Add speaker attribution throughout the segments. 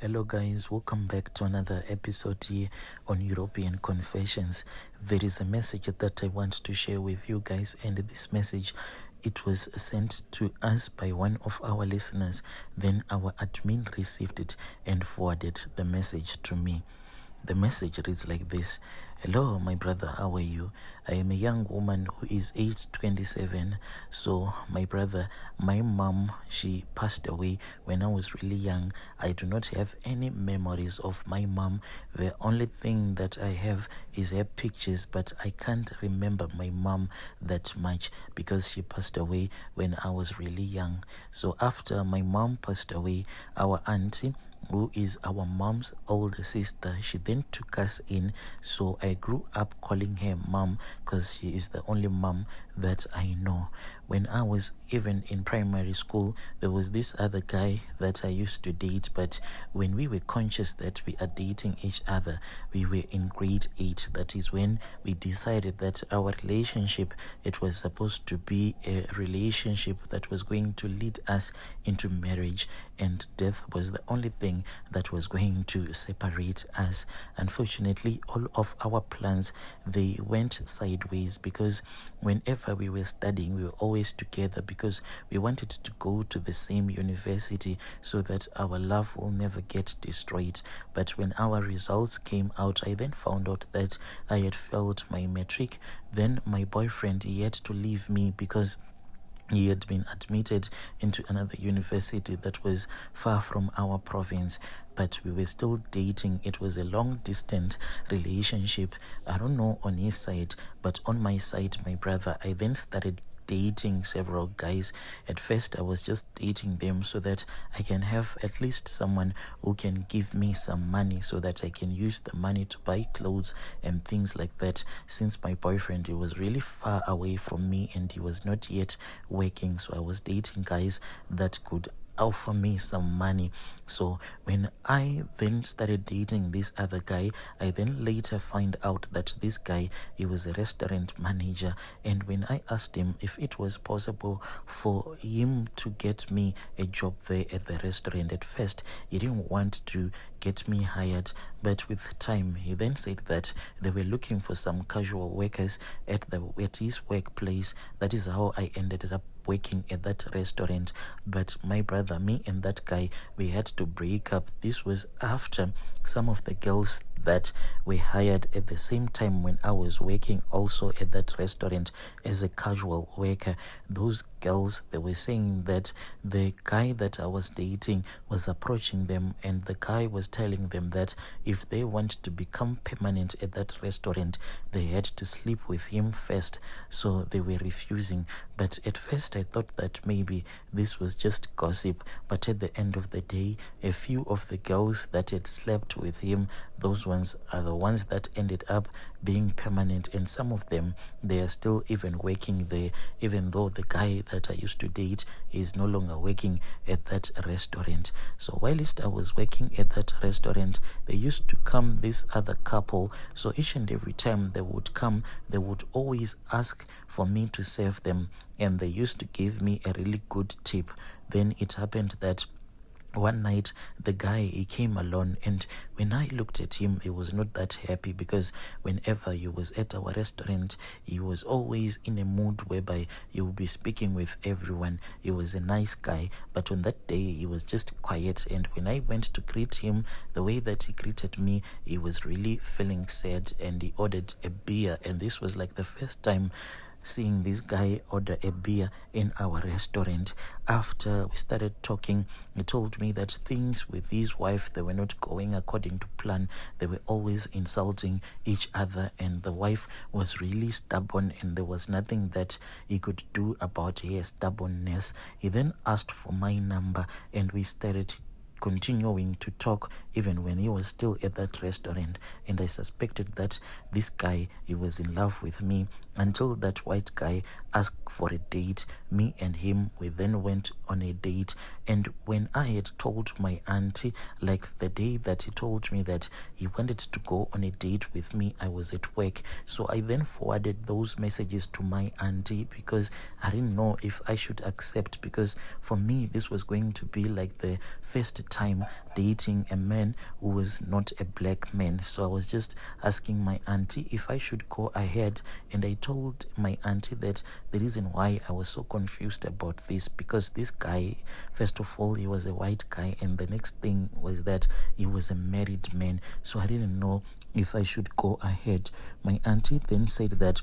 Speaker 1: Hello guys, welcome back to another episode here on European Confessions. There is a message that I want to share with you guys, and this message, it was sent to us by one of our listeners. Then our admin received it and forwarded the message to me. The message reads like this. Hello, my brother, how are you? I am a young woman who is age 27. So, my brother, my mom, she passed away when I was really young. I do not have any memories of my mom. The only thing that I have is her pictures, but I can't remember my mom that much because she passed away when I was really young. So, after my mom passed away, our auntie, who is our mom's older sister, she then took us in. So I grew up calling her mom because she is the only mom that I know. When I was even in primary school, there was this other guy that I used to date, but when we were conscious that we are dating each other, we were in grade 8. That is when we decided that our relationship, it was supposed to be a relationship that was going to lead us into marriage, and death was the only thing that was going to separate us. Unfortunately, all of our plans, they went sideways because whenever we were studying, we were always together because we wanted to go to the same university so that our love will never get destroyed. But when our results came out, I then found out that I had failed my matric. Then my boyfriend, he had to leave me because he had been admitted into another university that was far from our province, but we were still dating. It was a long distance relationship. I don't know on his side, but on my side, my brother, I then started dating several guys. At first I was just dating them so that I can have at least someone who can give me some money so that I can use the money to buy clothes and things like that, since my boyfriend, he was really far away from me and he was not yet working. So I was dating guys that could offer me some money. So when I then started dating this other guy, I then later find out that this guy, he was a restaurant manager. And when I asked him if it was possible for him to get me a job there at the restaurant, at first he didn't want to get me hired, but with time he then said that they were looking for some casual workers at his workplace. That is how I ended up working at that restaurant. But my brother, me and that guy, we had to break up. This was after some of the girls that were hired at the same time when I was working also at that restaurant as a casual worker. Those girls, they were saying that the guy that I was dating was approaching them, and the guy was telling them that if they want to become permanent at that restaurant, they had to sleep with him first. So they were refusing. But at first I thought that maybe this was just gossip, but at the end of the day, a few of the girls that had slept with him, those ones are the ones that ended up being permanent, and some of them, they are still even working there, even though the guy that I used to date is no longer working at that restaurant. So whilst I was working at that restaurant, they used to come this other couple. So each and every time they would come, they would always ask for me to serve them, and they used to give me a really good tip. Then it happened that one night the guy, he came alone, and when I looked at him, he was not that happy because whenever he was at our restaurant, he was always in a mood whereby he would be speaking with everyone. He was a nice guy, but on that day he was just quiet. And when I went to greet him, the way that he greeted me, he was really feeling sad, and he ordered a beer. And this was like the first time seeing this guy order a beer in our restaurant. After we started talking, he told me that things with his wife, they were not going according to plan. They were always insulting each other, and the wife was really stubborn, and there was nothing that he could do about her stubbornness. He then asked for my number, and we started continuing to talk even when he was still at that restaurant. And I suspected that this guy, he was in love with me, until that white guy asked for a date. Me and him, we then went on a date. And when I had told my auntie, like the day that he told me that he wanted to go on a date with me, I was at work. So I then forwarded those messages to my auntie because I didn't know if I should accept, because for me this was going to be like the first time dating a man who was not a black man. So I was just asking my auntie if I should go ahead, and I told my auntie that the reason why I was so confused about this, because this guy, first of all, he was a white guy, and the next thing was that he was a married man. So I didn't know if I should go ahead. My auntie then said that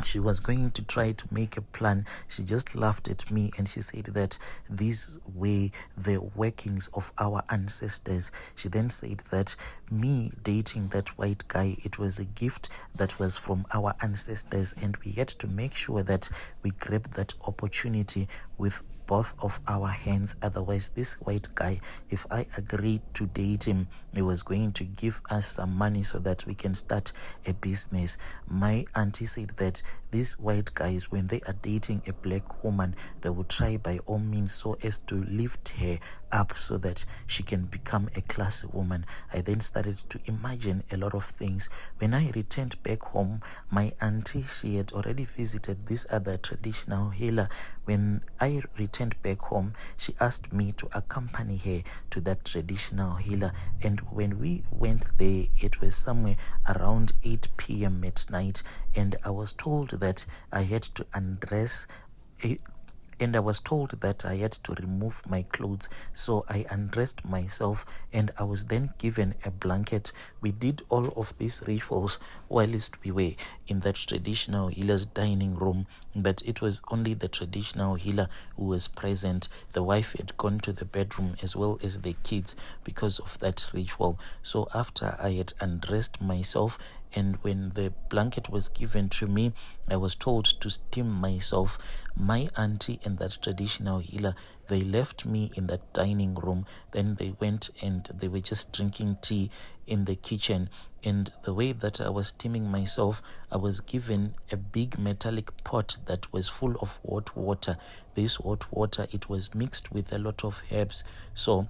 Speaker 1: she was going to try to make a plan. She just laughed at me and she said that these were the workings of our ancestors. She then said that me dating that white guy, it was a gift that was from our ancestors, and we had to make sure that we grab that opportunity with both of our hands. Otherwise, this white guy, if I agreed to date him, he was going to give us some money so that we can start a business. My auntie said that these white guys, when they are dating a black woman, they will try by all means so as to lift her up so that she can become a classy woman. I then started to imagine a lot of things. When I returned back home, my auntie, she had already visited this other traditional healer. When I returned back home, she asked me to accompany her to that traditional healer, and when we went there, it was somewhere around 8 p.m. at night, and I was told that I had to undress and I was told that I had to remove my clothes. So I undressed myself and I was then given a blanket. We did all of these rituals whilst we were in that traditional healer's dining room, but it was only the traditional healer who was present. The wife had gone to the bedroom as well as the kids because of that ritual. So after I had undressed myself, and when the blanket was given to me, I was told to steam myself. My auntie and that traditional healer, they left me in that dining room. Then they went and they were just drinking tea in the kitchen. And the way that I was steaming myself, I was given a big metallic pot that was full of hot water. This hot water, it was mixed with a lot of herbs. So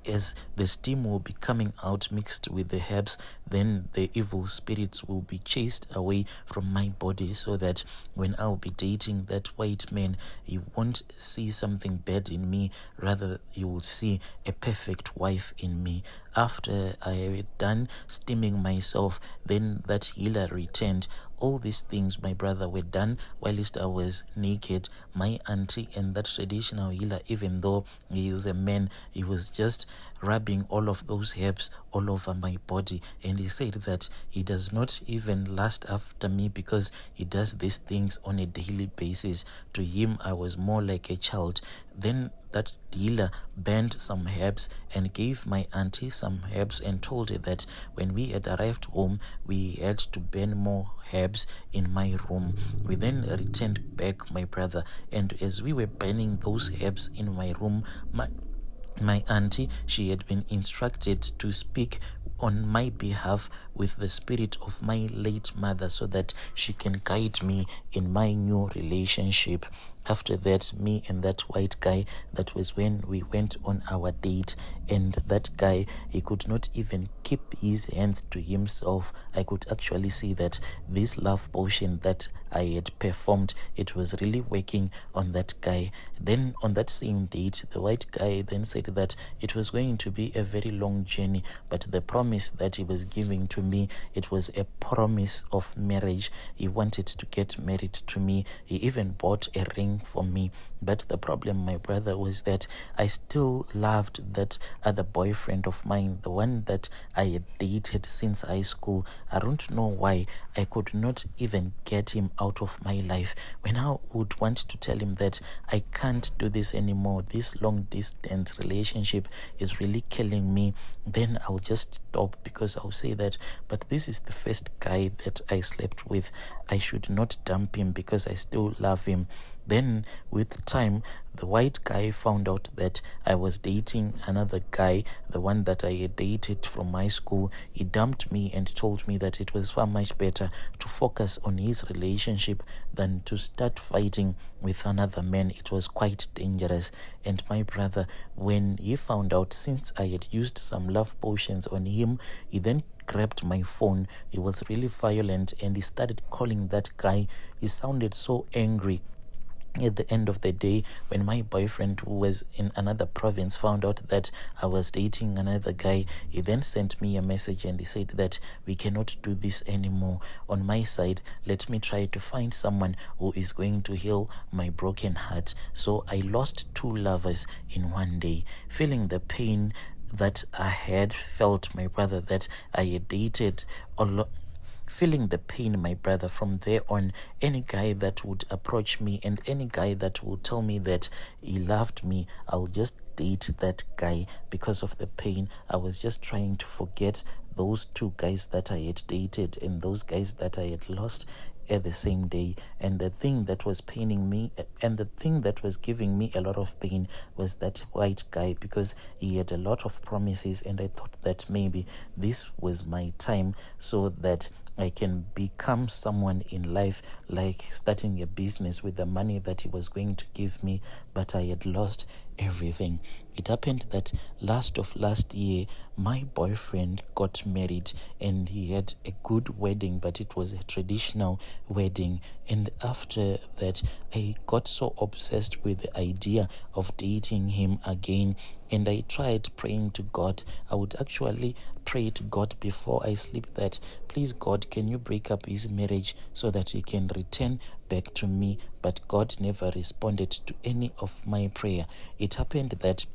Speaker 1: as the steam will be coming out mixed with the herbs, then the evil spirits will be chased away from my body, so that when I'll be dating that white man, he won't see something bad in me, rather he will see a perfect wife in me. After I had done steaming myself, then that healer returned. All these things, my brother, were done whilst I was naked. My auntie and that traditional healer, even though he is a man, he was just rubbing all of those herbs all over my body, and he said that he does not even lust after me because he does these things on a daily basis. To him, I was more like a child. Then that dealer burned some herbs and gave my auntie some herbs and told her that when we had arrived home, we had to burn more herbs in my room. We then returned back, my brother, and as we were burning those herbs in my room, my auntie, she had been instructed to speak on my behalf with the spirit of my late mother so that she can guide me in my new relationship. After that, me and that white guy, that was when we went on our date, and that guy, he could not even keep his hands to himself. I could actually see that this love potion that I had performed, it was really working on that guy. Then on that same date, the white guy then said that it was going to be a very long journey, but the promise that he was giving to me, it was a promise of marriage. He wanted to get married to me. He even bought a ring for me. But the problem, my brother, was that I still loved that other boyfriend of mine, the one that I had dated since high school. I don't know why I could not even get him out of my life. When I would want to tell him that I can't do this anymore, this long distance relationship is really killing me, then I'll just stop, because I'll say that, but this is the first guy that I slept with. I should not dump him because I still love him. Then with time, the white guy found out that I was dating another guy, the one that I had dated from high school. He dumped me and told me that it was far much better to focus on his relationship than to start fighting with another man. It was quite dangerous. And my brother, when he found out, since I had used some love potions on him, he then grabbed my phone. He was really violent and he started calling that guy. He sounded so angry. At the end of the day, when my boyfriend, who was in another province, found out that I was dating another guy, he then sent me a message and he said that we cannot do this anymore. On my side, let me try to find someone who is going to heal my broken heart. So I lost 2 lovers in one day, feeling the pain that I had felt, my brother, that I had dated feeling the pain, my brother. From there on, any guy that would approach me and any guy that would tell me that he loved me, I'll just date that guy because of the pain. I was just trying to forget those 2 guys that I had dated and those guys that I had lost at the same day. And the thing that was paining me and the thing that was giving me a lot of pain was that white guy, because he had a lot of promises, and I thought that maybe this was my time so that I can become someone in life, like starting a business with the money that he was going to give me, but I had lost everything. It happened that last year, my boyfriend got married, and he had a good wedding, but it was a traditional wedding. And after that, I got so obsessed with the idea of dating him again, and I tried praying to God. I would actually pray to God before I sleep that, please God, can you break up his marriage so that he can return back to me? But God never responded to any of my prayer. It happened that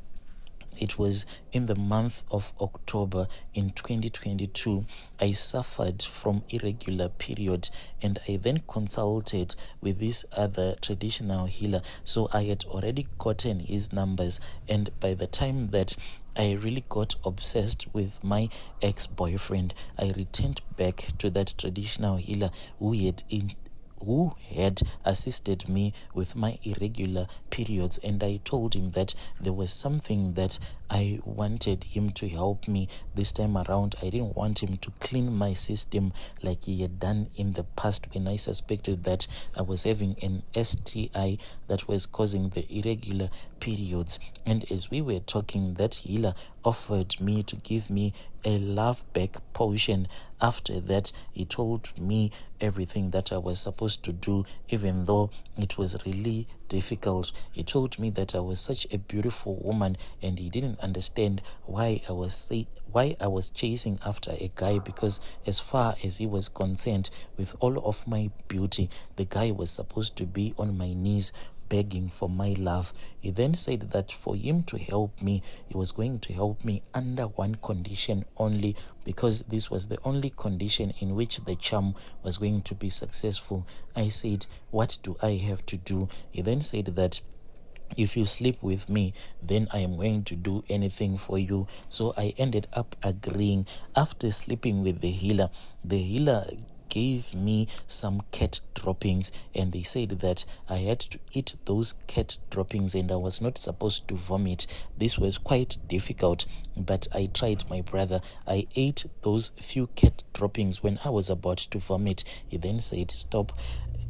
Speaker 1: it was in the month of October in 2022, I suffered from irregular period, and I then consulted with this other traditional healer. So I had already gotten his numbers, and by the time that I really got obsessed with my ex-boyfriend, I returned back to that traditional healer who had assisted me with my irregular periods, and I told him that there was something that I wanted him to help me this time around. I didn't want him to clean my system like he had done in the past when I suspected that I was having an STI that was causing the irregular periods. And as we were talking, that healer offered me to give me a love back potion. After that, he told me everything that I was supposed to do, even though it was really difficult. He told me that I was such a beautiful woman, and he didn't understand why I was chasing after a guy, because as far as he was concerned, with all of my beauty, the guy was supposed to be on my knees begging for my love. He then said that for him to help me, he was going to help me under one condition only, because this was the only condition in which the charm was going to be successful. I said, what do I have to do? He then said that if you sleep with me, then I am going to do anything for you. So I ended up agreeing. After sleeping with the healer gave me some cat droppings, and they said that I had to eat those cat droppings and I was not supposed to vomit. This was quite difficult, but I tried, my brother. I ate those few cat droppings. When I was about to vomit, he then said, stop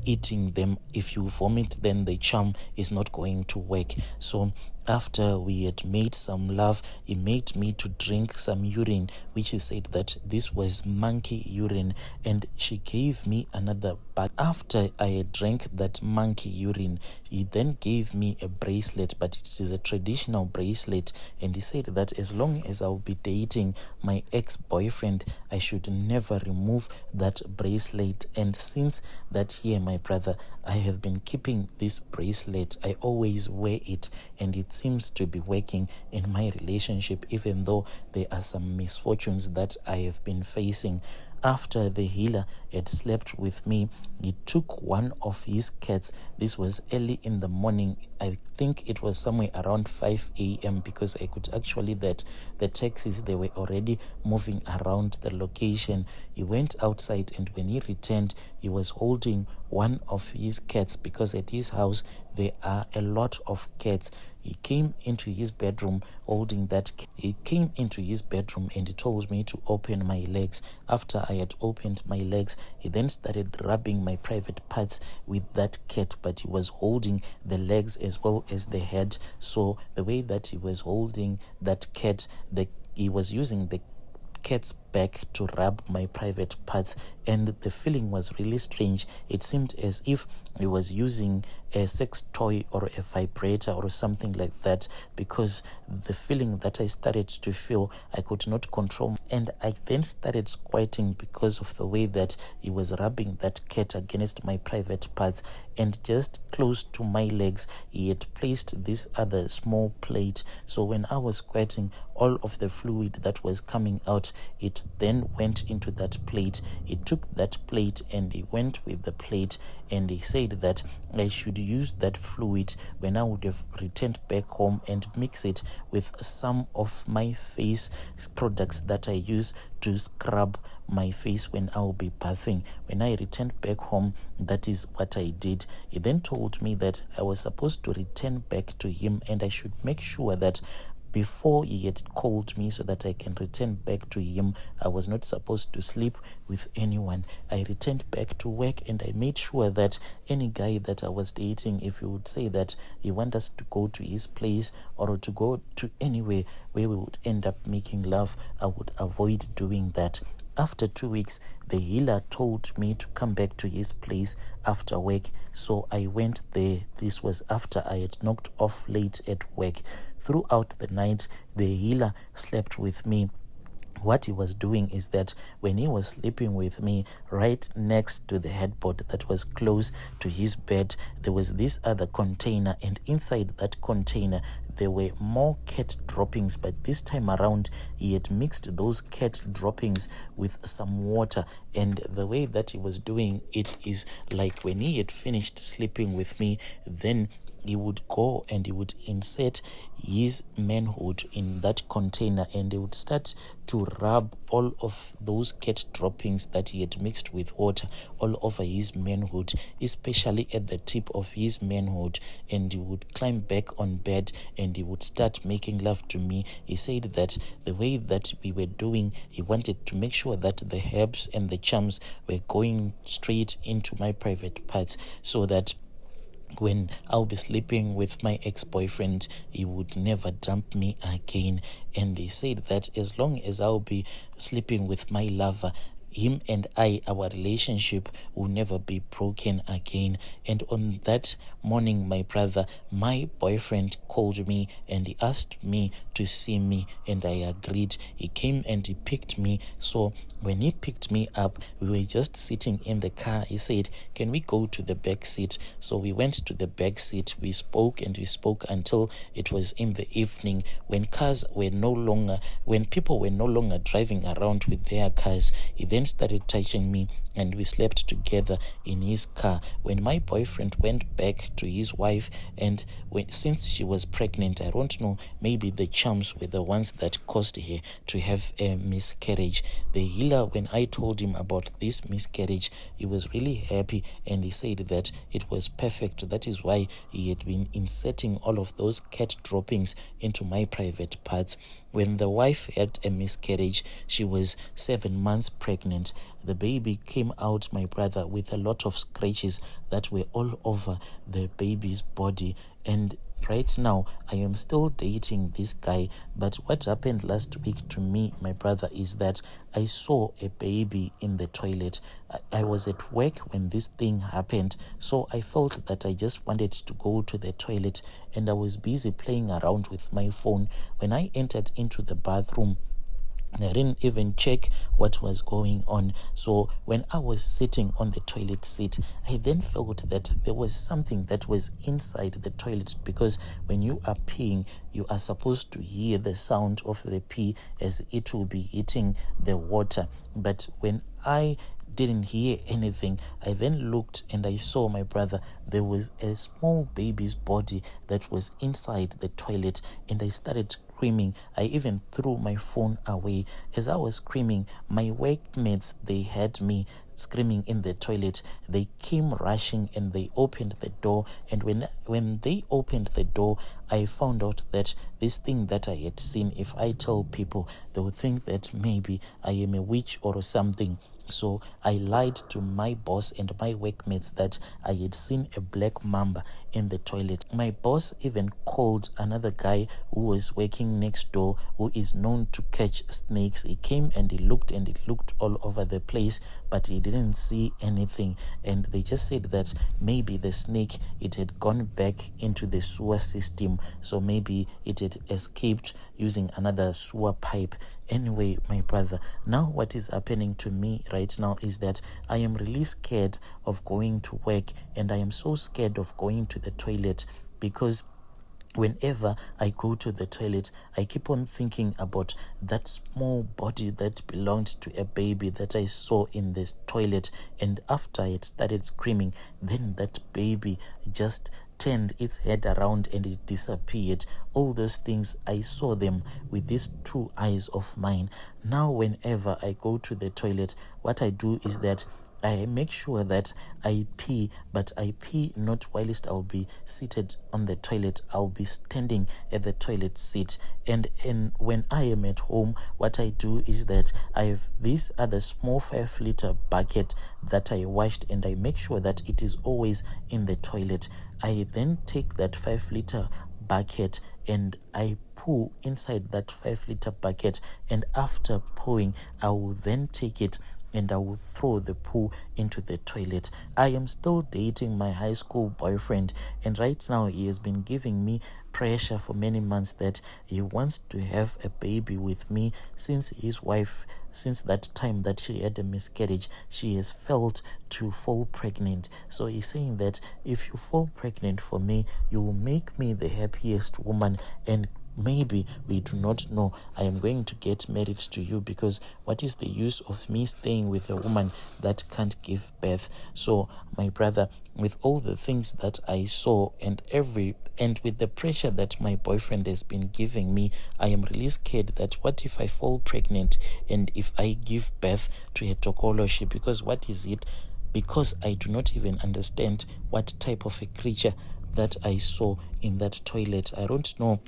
Speaker 1: eating them. If you vomit, then the charm is not going to work. So after we had made some love, he made me to drink some urine, which he said that this was monkey urine, and she gave me another. But after I had drank that monkey urine, he then gave me a bracelet, but it is a traditional bracelet, and he said that as long as I'll be dating my ex-boyfriend, I should never remove that bracelet. And since that year, my brother, I have been keeping this bracelet. I always wear it, and it seems to be working in my relationship, even though there are some misfortunes that I have been facing. After the healer had slept with me, he took one of his cats. This was early in the morning. I think it was somewhere around 5 a.m. because I could actually that the taxis, they were already moving around the location. He went outside, and when he returned, he was holding one of his cats, because at his house there are a lot of cats. He came into his bedroom holding that cat. He came into his bedroom and he told me to open my legs. After I had opened my legs, he then started rubbing my private parts with that cat, but he was holding the legs as well as the head. So the way that he was holding that cat, he was using the cat's back to rub my private parts, and the feeling was really strange. It seemed as if he was using a sex toy or a vibrator or something like that, because the feeling that I started to feel, I could not control. And I then started squirting because of the way that he was rubbing that cat against my private parts. And just close to my legs, he had placed this other small plate. So when I was squirting, all of the fluid that was coming out, it then went into that plate. He took that plate and he went with the plate, and he said that I should use that fluid when I would have returned back home and mix it with some of my face products that I use to scrub my face when I will be bathing. When I returned back home, that is what I did. He then told me that I was supposed to return back to him, and I should make sure that before he had called me so that I can return back to him, I was not supposed to sleep with anyone. I returned back to work, and I made sure that any guy that I was dating, if he would say that he wants us to go to his place or to go to anywhere where we would end up making love, I would avoid doing that. After 2 weeks, the healer told me to come back to his place after work, so I went there. This was after I had knocked off late at work. Throughout the night, the healer slept with me. What he was doing is that when he was sleeping with me, right next to the headboard that was close to his bed, there was this other container, and inside that container there were more cat droppings, but this time around he had mixed those cat droppings with some water. And the way that he was doing it is like when he had finished sleeping with me, then he would go and he would insert his manhood in that container, and he would start to rub all of those cat droppings that he had mixed with water all over his manhood, especially at the tip of his manhood. And he would climb back on bed and he would start making love to me. He said that the way that we were doing, he wanted to make sure that the herbs and the charms were going straight into my private parts, so that when I'll be sleeping with my ex-boyfriend, he would never dump me again. And he said that as long as I'll be sleeping with my lover, him and I, our relationship will never be broken again. And on that morning, my brother, my boyfriend called me and he asked me to see me, and I agreed. He came and he picked me. So when he picked me up, we were just sitting in the car. He said, "Can we go to the back seat?" So we went to the back seat. We spoke and we spoke until it was in the evening, when people were no longer driving around with their cars. He then started touching me and we slept together in his car. When my boyfriend went back to his wife, and since she was pregnant, I don't know, maybe the charms were the ones that caused her to have a miscarriage. The healer, when I told him about this miscarriage, he was really happy, and he said that it was perfect. That is why he had been inserting all of those cat droppings into my private parts. When the wife had a miscarriage, she was 7 months pregnant. The baby came out, my brother, with a lot of scratches that were all over the baby's body. And right now, I am still dating this guy. But what happened last week to me, my brother, is that I saw a baby in the toilet. I was at work when this thing happened, so I felt that I just wanted to go to the toilet, and I was busy playing around with my phone. When I entered into the bathroom, I didn't even check what was going on. So when I was sitting on the toilet seat, I then felt that there was something that was inside the toilet, because when you are peeing, you are supposed to hear the sound of the pee as it will be hitting the water. But when I didn't hear anything, I then looked and I saw, my brother, there was a small baby's body that was inside the toilet, and I started screaming. I even threw my phone away. As I was screaming, my workmates, they had me screaming in the toilet. They came rushing and they opened the door, and when they opened the door, I found out that this thing that I had seen, if I tell people, they would think that maybe I am a witch or something. So I lied to my boss and my workmates that I had seen a black mamba in the toilet. My boss even called another guy who was working next door, who is known to catch snakes. He came and he looked all over the place, but he didn't see anything. And they just said that maybe the snake, it had gone back into the sewer system, so maybe it had escaped using another sewer pipe. Anyway, my brother, now what is happening to me right now is that I am really scared of going to work, and I am so scared of going to the toilet because whenever I go to the toilet, I keep on thinking about that small body that belonged to a baby that I saw in this toilet. And after it started screaming, then that baby just turned its head around and it disappeared. All those things, I saw them with these two eyes of mine. Now whenever I go to the toilet, what I do is that I make sure that I pee, but I pee not whilst I'll be seated on the toilet. I'll be standing at the toilet seat. And when I am at home, what I do is that I have this other small 5-liter bucket that I washed, and I make sure that it is always in the toilet. I then take that 5-liter bucket and I poo inside that 5-liter bucket, and after pooing, I will then take it and I will throw the poo into the toilet. I am still dating my high school boyfriend, and right now he has been giving me pressure for many months that he wants to have a baby with me. Since his wife, since that time that she had a miscarriage, she has failed to fall pregnant. So he's saying that if you fall pregnant for me, you will make me the happiest woman, and maybe, we do not know, I am going to get married to you, because what is the use of me staying with a woman that can't give birth? So my brother, with all the things that I saw and with the pressure that my boyfriend has been giving me, I am really scared that what if I fall pregnant and if I give birth to a tokoloshi? Because what is it? Because I do not even understand what type of a creature that I saw in that toilet. I don't know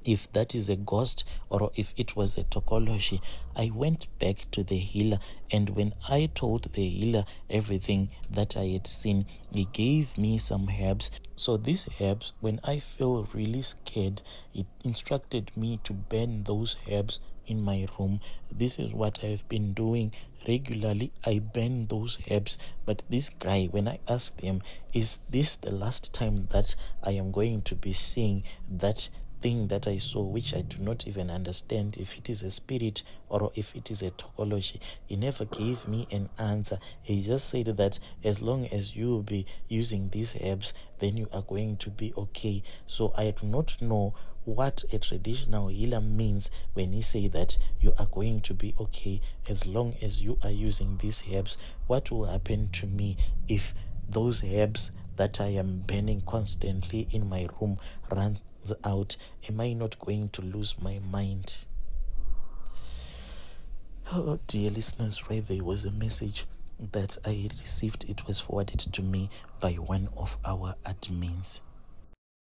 Speaker 1: if that is a ghost or if it was a tokoloshi. I went back to the healer, and when I told the healer everything that I had seen, he gave me some herbs. So these herbs, when I feel really scared, it instructed me to burn those herbs in my room. This is what I've been doing regularly. I burn those herbs. But this guy, when I asked him, is this the last time that I am going to be seeing that thing that I saw, which I do not even understand if it is a spirit or if it is a topology? He never gave me an answer. He just said that as long as you will be using these herbs, then you are going to be okay. So I do not know what a traditional healer means when he say that you are going to be okay as long as you are using these herbs. What will happen to me if those herbs that I am burning constantly in my room run out? Am I not going to lose my mind? Oh, dear listeners, right there was a message that I received. It was forwarded to me by one of our admins.